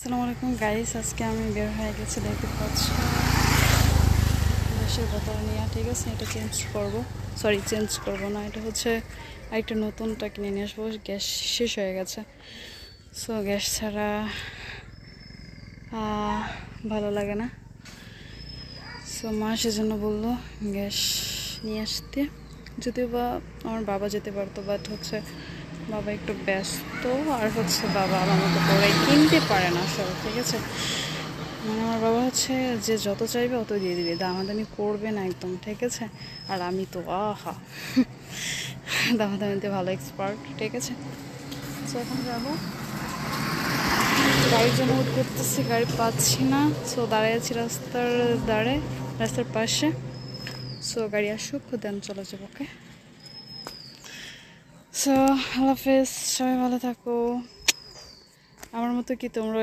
আসসালামু আলাইকুম গাইস, আজকে আমি বের হয়ে গেছি, দেখতে পাচ্ছি গ্যাসের বোতল নিয়ে। ঠিক আছে, এটা চেঞ্জ করব না, এটা হচ্ছে একটা নতুনটা কিনে নিয়ে আসবো। গ্যাস শেষ হয়ে গেছে, সো গ্যাস ছাড়া ভালো লাগে না। সো মা সেজন্য বললো গ্যাস নিয়ে আসতে, যদিও বা আমার বাবা যেতে পারতো, বাট হচ্ছে বাবা একটু ব্যস্ত, আর হচ্ছে বাবা আমার মতো করে কিনতে পারে না আসলে। ঠিক আছে, মানে আমার বাবা হচ্ছে যে যত চাইবে অত দিয়ে দিবে, দামাদামি করবে না একদম। ঠিক আছে, আর আমি তো দামাদামিতে ভালো এক্সপার্ট। ঠিক আছে, সো এখন যাবো, গাড়ির জন্য ওয়েট করতেছি, গাড়ি পাচ্ছি না। সো দাঁড়িয়ে আছি রাস্তার পাশে। সো গাড়ি আসুক, দেন চলে যাবো। ওকে, সো আল্লাহ হাফেজ, সবাই ভালো থাকো। আমার মতো কি তোমরা